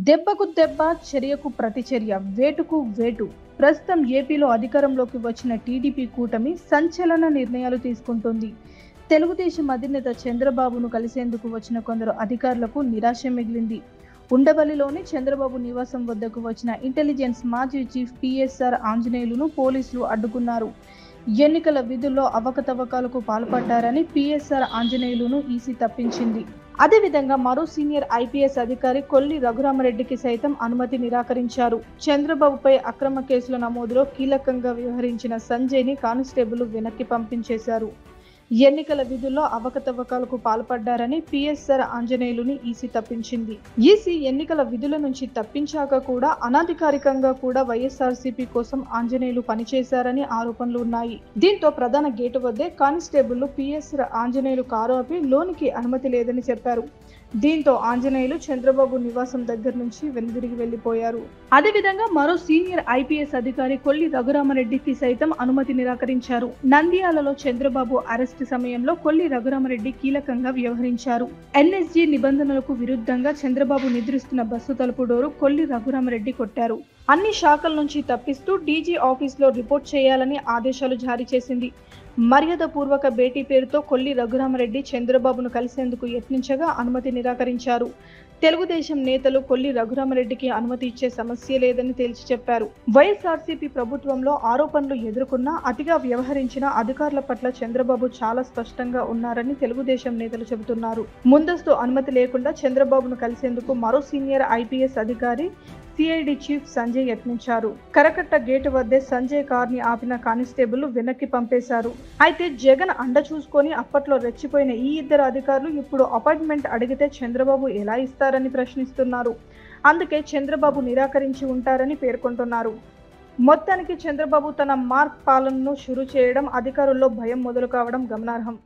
దెబ్బకు దెబ్బ, చర్యకు ప్రతిచర్య, వేటుకు వేటు. ప్రస్తుతం ఏపీలో అధికారంలోకి వచ్చిన టీడీపీ కూటమి సంచలన నిర్ణయాలు తీసుకుంటోంది. తెలుగుదేశం అధినేత చంద్రబాబును కలిసేందుకు వచ్చిన కొందరు అధికారులకు నిరాశ మిగిలింది. ఉండవల్లిలోని చంద్రబాబు నివాసం వద్దకు వచ్చిన ఇంటెలిజెన్స్ మాజీ చీఫ్ పిఎస్ఆర్ ఆంజనేయులును పోలీసులు అడ్డుకున్నారు. ఎన్నికల విధుల్లో అవకతవకలకు పాల్పడ్డారని పిఎస్ఆర్ ఆంజనేయులును ఈసీ తప్పించింది. అదేవిధంగా మరో సీనియర్ ఐపీఎస్ అధికారి కొల్లి రఘురామరెడ్డికి సైతం అనుమతి నిరాకరించారు. చంద్రబాబుపై అక్రమ కేసుల నమోదులో కీలకంగా వ్యవహరించిన సంజయ్ని కానిస్టేబుల్ వెనక్కి పంపించేశారు. ఎన్నికల విధుల్లో అవకతవకలకు పాల్పడ్డారని పిఎస్ఆర్ ఆంజనేయులుని ఈసీ తప్పించింది. ఈసీ ఎన్నికల విధుల నుంచి తప్పించాక కూడా అనధికారికంగా కూడా వైఎస్ఆర్సీపీ కోసం ఆంజనేయులు పనిచేశారని ఆరోపణలు ఉన్నాయి. దీంతో ప్రధాన గేటు వద్దే కానిస్టేబుల్ పిఎస్ఆర్ ఆంజనేయులు కారు ఆపి లోనికి అనుమతి లేదని చెప్పారు. దీంతో ఆంజనేయులు చంద్రబాబు నివాసం దగ్గర నుంచి వెనుదిరిగి వెళ్లిపోయారు. అదేవిధంగా మరో సీనియర్ ఐపీఎస్ అధికారి కొల్లి రఘురామరెడ్డికి సైతం అనుమతి నిరాకరించారు. నంద్యాలలో చంద్రబాబు అరెస్టు సమయంలో కొల్లి రఘురామరెడ్డి కీలకంగా వ్యవహరించారు. ఎన్ఎస్జీ నిబంధనలకు విరుద్ధంగా చంద్రబాబు నిద్రిస్తున్న బస్సు తలుపు డోరు కొల్లి రఘురామరెడ్డి కొట్టారు. అన్ని శాఖల నుంచి తప్పిస్తూ డీజీ ఆఫీస్లో రిపోర్ట్ చేయాలని ఆదేశాలు జారీ చేసింది. మర్యాదపూర్వక భేటీ పేరుతో కొల్లి రఘురామరెడ్డి చంద్రబాబును కలిసేందుకు యత్నించగా అనుమతి నిరాకరించారు. తెలుగుదేశం నేతలు కొల్లి రఘురామరెడ్డికి అనుమతి ఇచ్చే సమస్య లేదని తేల్చి చెప్పారు. వైఎస్ఆర్సీపీ ప్రభుత్వంలో ఆరోపణలు ఎదుర్కొన్నా అతిగా వ్యవహరించిన అధికారుల పట్ల చంద్రబాబు చాలా స్పష్టంగా ఉన్నారని తెలుగుదేశం నేతలు చెబుతున్నారు. ముందస్తు అనుమతి లేకుండా చంద్రబాబును కలిసేందుకు మరో సీనియర్ ఐపీఎస్ అధికారి సిఐడి చీఫ్ సంజయ్ యత్నించారు. కరకట్ట గేటు వద్దే సంజయ్ కార్ని ఆపిన కానిస్టేబుల్ వెనక్కి పంపేశారు. అయితే జగన్ అండ చూసుకొని అప్పట్లో రెచ్చిపోయిన ఈ ఇద్దరు అధికారులు ఇప్పుడు అపాయింట్మెంట్ అడిగితే చంద్రబాబు ఎలా ఇస్తారని ప్రశ్నిస్తున్నారు. అందుకే చంద్రబాబు నిరాకరించి ఉంటారని పేర్కొంటున్నారు. మొత్తానికి చంద్రబాబు తన మార్క్ పాలనను షురూ చేయడం, అధికారుల్లో భయం మొదలు కావడం గమనార్హం.